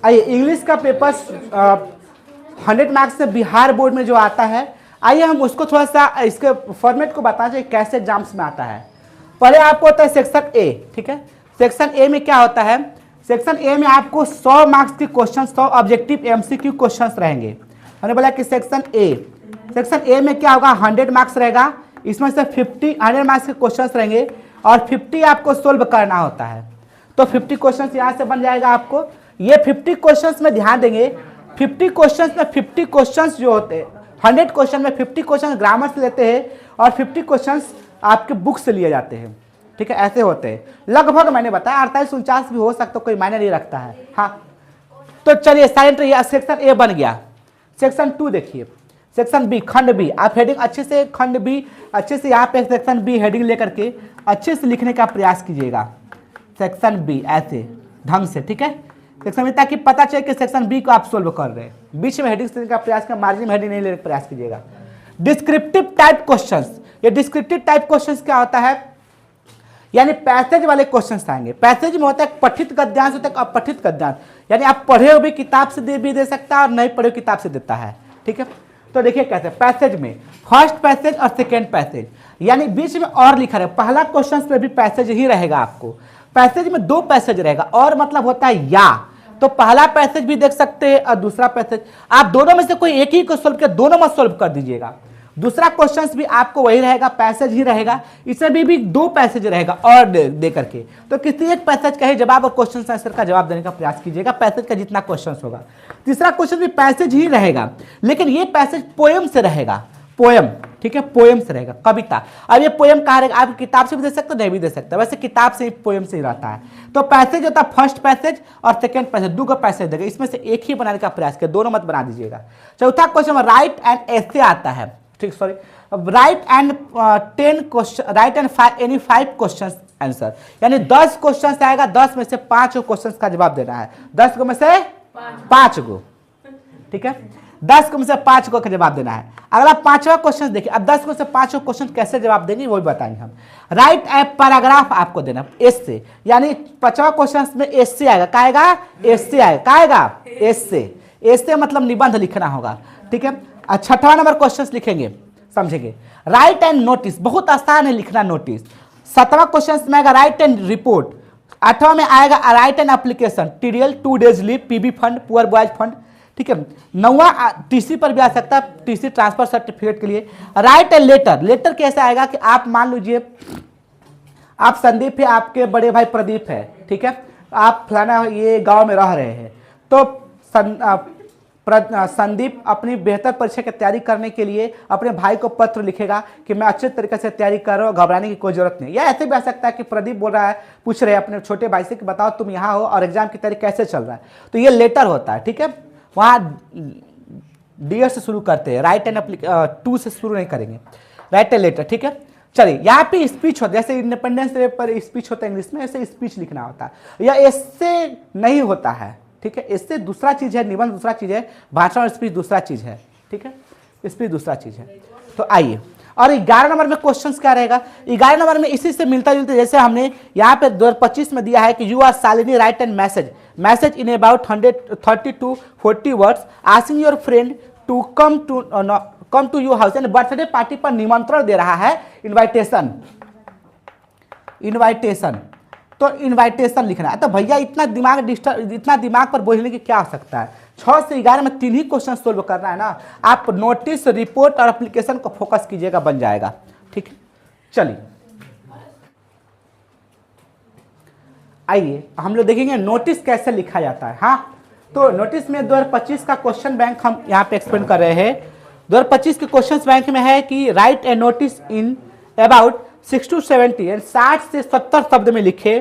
आइए इंग्लिश का paper 100 marks से बिहार बोर्ड में जो आता है, आइए हम उसको थोड़ा सा इसके फॉर्मेट को बताना चाहिए कैसे एग्जाम्स में आता है। पहले आपको होता है सेक्शन ए, ठीक है। सेक्शन ए में क्या होता है, सेक्शन ए में आपको 100 मार्क्स के क्वेश्चन, 100 ऑब्जेक्टिव एमसीक्यू क्वेश्चंस रहेंगे। हमने बोला कि सेक्शन ए में क्या होगा, 100 मार्क्स रहेगा, इसमें से 100 मार्क्स के क्वेश्चंस रहेंगे और 50 आपको सोल्व करना होता है। तो 50 क्वेश्चंस यहाँ से बन जाएगा आपको। ये 50 क्वेश्चंस में ध्यान देंगे, 50 क्वेश्चंस में 50 क्वेश्चंस जो होते हैं, 100 क्वेश्चन में 50 क्वेश्चन ग्रामर से लेते हैं और 50 क्वेश्चंस आपके बुक से लिए जाते हैं, ठीक है, ऐसे होते हैं। लगभग मैंने बताया 48-49 भी हो सकता, कोई मायने नहीं रखता है। हाँ, तो चलिए साइलेंट रहिए, सेक्शन ए बन गया। सेक्शन 2 देखिए, सेक्शन बी, खंड बी। आप हेडिंग अच्छे से, खंड बी अच्छे से, यहाँ पे सेक्शन बी हेडिंग लेकर के अच्छे से लिखने का प्रयास कीजिएगा। सेक्शन बी ऐसे ढंग से, ठीक है, सेक्शन बी, ताकि पता चले कि सेक्शन बी को आप सोल्व कर रहे हैं। बीच में हेडिंग लेने का प्रयास कर, मार्जिन में हेडिंग नहीं लेने का प्रयास कीजिएगा। डिस्क्रिप्टिव टाइप क्वेश्चंस, ये डिस्क्रिप्टिव टाइप क्वेश्चंस क्या होता है, यानी पैसेज वाले क्वेश्चंस आएंगे। पैसेज में होता है पठित गद्यांश, होता है अपठित गद्यांश, यानी आप पढ़े हुए किताब से भी दे सकता है और नहीं पढ़े हुए किताब से देता है, ठीक है। तो देखिए कैसे, पैसेज में फर्स्ट पैसेज और सेकेंड पैसेज, यानी बीच में और लिखा रहेगा। पहला क्वेश्चन में भी पैसेज ही रहेगा आपको, पैसेज में 2 पैसेज रहेगा, और मतलब होता है या, तो पहला पैसेज भी देख सकते हैं और दूसरा पैसेज। आप दोनों में से कोई एक ही को सोल्व कर, दोनों में सोल्व कर दीजिएगा। दूसरा क्वेश्चंस भी आपको वही रहेगा, पैसेज ही रहेगा, इसमें भी 2 पैसेज रहेगा और दे करके। तो किसी एक पैसेज का ही जवाब और क्वेश्चन आंसर का जवाब देने का प्रयास कीजिएगा, पैसेज का जितना क्वेश्चन होगा। तीसरा क्वेश्चन भी पैसेज ही रहेगा, लेकिन ये पैसेज पोएम से रहेगा, पोएम, ठीक है, पोएम से रहेगा, कविता। अब ये पोएम कहाँ रहेगा, आप किताब से भी दे सकते हो, नहीं भी दे सकते, वैसे किताब से ही पोएम से ही रहता है। तो पैसेज होता है फर्स्ट पैसेज और सेकंड पैसेज, 2 पैसेज देगा, इसमें से एक ही बनाने का प्रयास किया, दोनों मत बना दीजिएगा। चौथा क्वेश्चन राइट एंड एसे आता है, ठीक, sorry, right and 10 question, right and any 5 question answer, यानी 10 क्वेश्चन आएगा, 10 में से 5 क्वेश्चन का जवाब देना है, 10 में से 5 को, ठीक है, 10 में से 5 को का जवाब देना है। अगला 5वां क्वेश्चन देखिए, अब 10 में से 5 क्वेश्चन कैसे जवाब देंगे वो भी बताएंगे हम। राइट ए पैराग्राफ आपको देना एस्से, यानी 5वां क्वेश्चन में एस्से आएगा, क्या आएगा, एस्से आएगा, क्या आएगा, एस्से, एस्से मतलब निबंध लिखना होगा, ठीक है। 6वां नंबर क्वेश्चन लिखेंगे, समझेंगे। राइट एंड नोटिस, बहुत आसान है लिखना नोटिस। 7वां क्वेश्चन में आएगा राइट एंड रिपोर्ट। 8वां में आएगा write and application, TDL, 2 days leave, PB fund, poor boys fund, ठीक है। 9वां टीसी पर भी आ सकता है, टीसी ट्रांसफर सर्टिफिकेट के लिए। राइट एंड लेटर, लेटर कैसे आएगा कि आप मान लीजिए आप संदीप है, आपके बड़े भाई प्रदीप है, ठीक है, आप फलाना ये गांव में रह रहे हैं, तो संदीप अपनी बेहतर परीक्षा की तैयारी करने के लिए अपने भाई को पत्र लिखेगा कि मैं अच्छे तरीके से तैयारी कर रहा हूँ, घबराने की कोई जरूरत नहीं। या ऐसे भी आ सकता है कि प्रदीप बोल रहा है, पूछ रहे हैं अपने छोटे भाई से कि बताओ तुम यहाँ हो और एग्जाम की तैयारी कैसे चल रहा है, तो ये लेटर होता है, ठीक है। वहाँ डियर से शुरू करते हैं, राइट एंड 2 से शुरू नहीं करेंगे, राइट एंड लेटर, ठीक है। चलिए यहाँ पे स्पीच होता है, जैसे इंडिपेंडेंस डे पर स्पीच होता है इंग्लिश में, ऐसे स्पीच लिखना होता है, या इससे नहीं होता है, ठीक है। इससे दूसरा चीज है, निबंध दूसरा चीज है, भाषण और स्पीच दूसरा चीज है, ठीक है, स्पीच दूसरा चीज है। तो आइए, और 11 नंबर में क्वेश्चंस क्या रहेगा, 11 नंबर में इसी से मिलता जुलता, जैसे हमने यहाँ पे 2025 में दिया है कि you are Shalini write and message in about 130 to 40 words asking your friend to come to your house, यानी बर्थडे पार्टी पर निमंत्रण दे रहा है, इनवाइटेशन, तो इनवाइटेशन लिखना है। तो भैया इतना दिमाग पर बोझने की क्या आवश्यकता है, 6 से 11 में 3 ही क्वेश्चन सोल्व करना है ना। आप नोटिस, रिपोर्ट और एप्लीकेशन को फोकस कीजिएगा, बन जाएगा, ठीक है। चलिए आइए हम लोग देखेंगे नोटिस कैसे लिखा जाता है। हाँ, तो नोटिस में 2025 का क्वेश्चन बैंक हम यहाँ पे एक्सप्लेन कर रहे हैं। 2025 के क्वेश्चन बैंक में है कि right A notice in about 6 to 70 यानी 60 से 70 शब्द में लिखे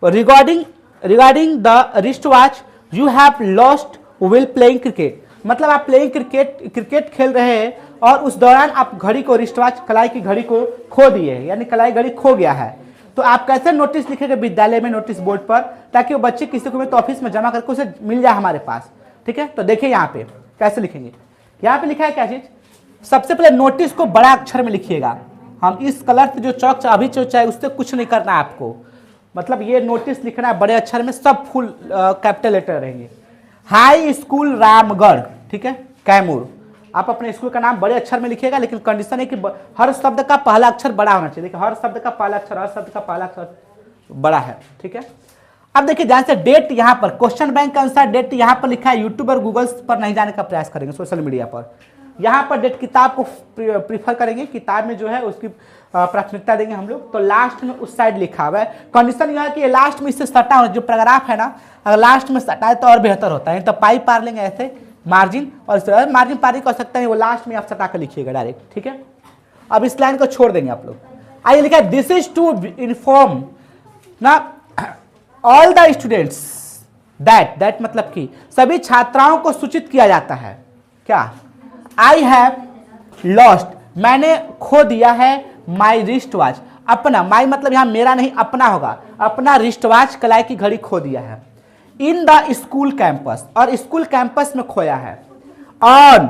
regarding the wrist watch you have lost wheel playing cricket, मतलब आप प्लेइंग क्रिकेट खेल रहे हैं और उस दौरान आप घड़ी को, रिस्ट वॉच कलाई की घड़ी को खो दिए, यानी कलाई घड़ी खो गया है। तो आप कैसे नोटिस लिखेंगे विद्यालय में, नोटिस बोर्ड पर, ताकि वो बच्चे किसी को भी तो ऑफिस में जमा करके उसे मिल जाए हमारे पास, ठीक है। तो देखिए यहाँ पे कैसे लिखेंगे, यहाँ पे लिखा है क्या चीज, सबसे पहले नोटिस को बड़ा अक्षर में लिखिएगा। हम इस कलर से जो चौक अभी चौक है उससे कुछ नहीं करना है आपको, मतलब ये नोटिस लिखना है बड़े अक्षर में, सब फुल कैपिटल लेटर रहेंगे। हाई स्कूल रामगढ़, ठीक है, कैमूर। आप अपने स्कूल का नाम बड़े अक्षर में लिखिएगा, लेकिन कंडीशन है कि हर शब्द का पहला अक्षर बड़ा होना चाहिए। देखिए हर शब्द का पहला अक्षर बड़ा है, ठीक है। अब देखिए ध्यान से, डेट यहाँ पर क्वेश्चन बैंक के अनुसार डेट यहाँ पर लिखा है। यूट्यूब और गूगल पर नहीं जाने का प्रयास करेंगे, सोशल मीडिया पर। यहाँ पर डेट किताब को प्रीफर करेंगे, किताब में जो है उसकी प्राथमिकता देंगे हम लोग। तो लास्ट में उस साइड लिखा हुआ है। कंडीशन यह है कि लास्ट में इससे सटा हो, जो पैराग्राफ है ना, अगर लास्ट में सटा है तो और बेहतर होता है। तो पाई पार लेंगे ऐसे मार्जिन, और मार्जिन पारी कर सकते हैं, वो लास्ट में आप सटा कर लिखिएगा डायरेक्ट, ठीक है। अब इस लाइन को छोड़ देंगे आप लोग। आइए लिखा है, दिस इज टू इन्फॉर्म ना ऑल द स्टूडेंट्स दैट मतलब कि सभी छात्राओं को सूचित किया जाता है। क्या? आई हैव लॉस्ट, मैंने खो दिया है, माई रिस्ट वॉच, अपना, माई मतलब यहां मेरा नहीं अपना होगा, अपना रिस्ट वॉच कलाई की घड़ी खो दिया है। इन द स्कूल कैंपस, और स्कूल कैंपस में खोया है। ऑन,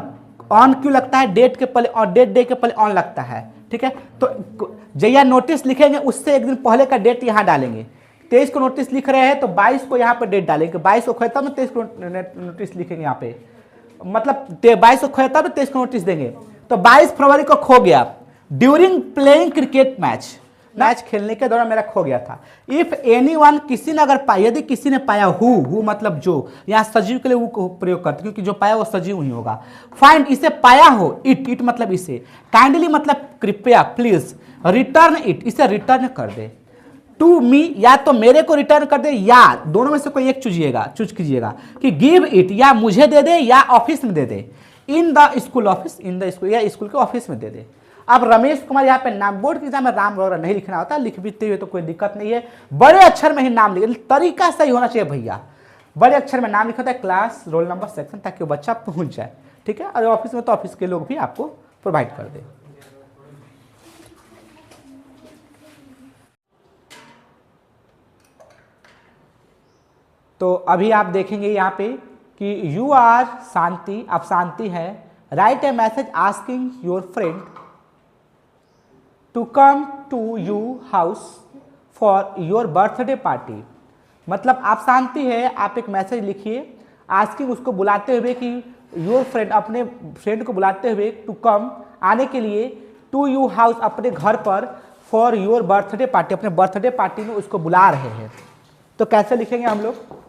ऑन क्यों लगता है? डेट के पहले, और डेट डे के पहले ऑन लगता है, ठीक है। तो जैया नोटिस लिखेंगे उससे एक दिन पहले का डेट यहां डालेंगे। 23 को नोटिस लिख रहे हैं तो 22 को यहाँ पे डेट डालेंगे। 22 को खोया तब 23 को नोटिस लिखेंगे यहाँ पे, मतलब 22 को खोया तब 23 को नोटिस देंगे। तो 22 फरवरी को खो गया during playing cricket match, match खेलने के दौरान मेरा खो गया था। इफ एनीवन, किसी ने अगर पाया, यदि किसी ने पाया, हु मतलब जो, यहाँ सजीव के लिए वो को प्रयोग करते, क्योंकि जो पाया वो सजीव ही होगा। फाइंड, इसे पाया हो, इट मतलब इसे, काइंडली मतलब कृपया, प्लीज, रिटर्न इट, इसे रिटर्न कर दे। टू मी, या तो मेरे को रिटर्न कर दे, या दोनों में से कोई एक चूज कीजिएगा कि गिव इट, या मुझे दे दे या ऑफिस में दे दे। In the school office, in the school, या स्कूल के ऑफिस में दे दे। अब रमेश कुमार, यहाँ पे नाम, बोर्ड के एग्जाम में राम वगैरह नहीं लिखना होता, लिख भी हुए तो कोई दिक्कत नहीं है, बड़े अक्षर में ही नाम लिखे, तरीका सही होना चाहिए भैया। बड़े अक्षर में नाम लिखा होता है, क्लास, रोल नंबर, सेक्शन, ताकि वो बच्चा पहुंच जाए, ठीक है। और ऑफिस में तो ऑफिस के लोग भी आपको प्रोवाइड कर दे। तो अभी आप देखेंगे यहाँ पे कि यू आर शांति, अब शांति है, write a message asking your friend to come to you house for your birthday party. मतलब आप शांति है, आप एक मैसेज लिखिए आस्किंग, उसको बुलाते हुए कि योर फ्रेंड, अपने फ्रेंड को बुलाते हुए, टू कम, आने के लिए, टू यू हाउस, अपने घर पर, फॉर योर बर्थडे पार्टी, अपने बर्थडे पार्टी में उसको बुला रहे हैं। तो कैसे लिखेंगे हम लोग?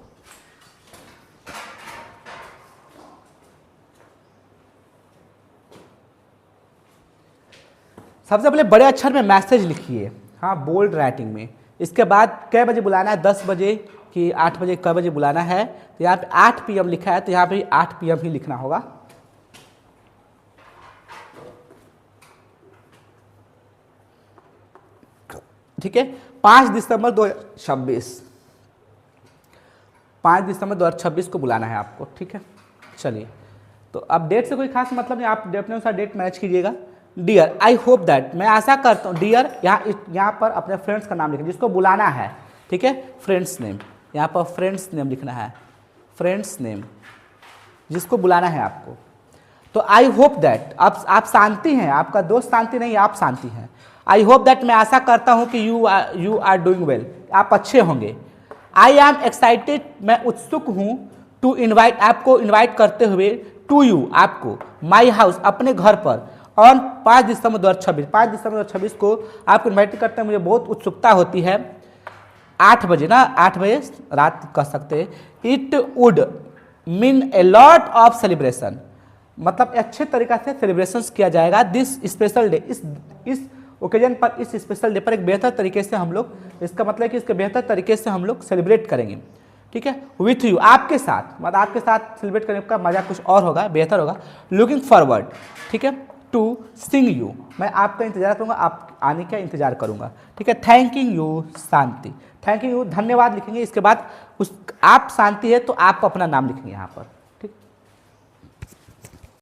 सबसे पहले बड़े अक्षर में मैसेज लिखिए, हाँ, बोल्ड राइटिंग में। इसके बाद कै बजे बुलाना है, 10 बजे कि 8 बजे, कै बजे बुलाना है? तो यहाँ पे 8 PM लिखा है, तो यहाँ पे 8 PM ही लिखना होगा। ठीक है। 5 दिसंबर 2026, 5 दिसंबर 2026 को बुलाना है आपको, ठीक है। चलिए, तो अब डेट से कोई खास मतलब नहीं, आप अपने अनुसार डेट मैच कीजिएगा। डियर, आई होप दैट, मैं आशा करता हूँ, डियर, यहाँ पर अपने फ्रेंड्स का नाम लिखें जिसको बुलाना है, ठीक है। फ्रेंड्स नेम, यहाँ पर फ्रेंड्स नेम लिखना है, फ्रेंड्स नेम जिसको बुलाना है आपको। तो आई होप दैट, आप शांति हैं, आपका दोस्त शांति नहीं, आप शांति हैं। आई होप दैट, मैं आशा करता हूँ कि यू आर डूइंग वेल, आप अच्छे होंगे। आई एम एक्साइटेड, मैं उत्सुक हूँ, टू इन्वाइट, आपको इन्वाइट करते हुए, टू यू, आपको, माई हाउस, अपने घर पर, ऑन 5 दिसंबर 2026, 5 दिसंबर 2026 को आपको इन्वाइट करते हैं। मुझे बहुत उत्सुकता होती है, 8 बजे ना, 8 बजे रात कह सकते हैं। It would mean a lot of celebration, मतलब अच्छे तरीका से सेलिब्रेशंस किया जाएगा। दिस स्पेशल डे, इस ओकेजन पर, इस स्पेशल डे पर एक बेहतर तरीके से हम लोग, इसका मतलब है कि इसके बेहतर तरीके से हम लोग सेलिब्रेट करेंगे, ठीक है। विथ यू, आपके साथ, मतलब आपके साथ सेलिब्रेट करने का मजा कुछ और होगा, बेहतर होगा। लुकिंग फॉरवर्ड, ठीक है, टू सिंग यू, मैं आपका इंतजार करूंगा, आप आने का इंतजार करूंगा, ठीक है। Thanking you Shanti, thank you, धन्यवाद लिखेंगे। इसके बाद उस, आप शांति है तो आप अपना नाम लिखेंगे यहाँ पर।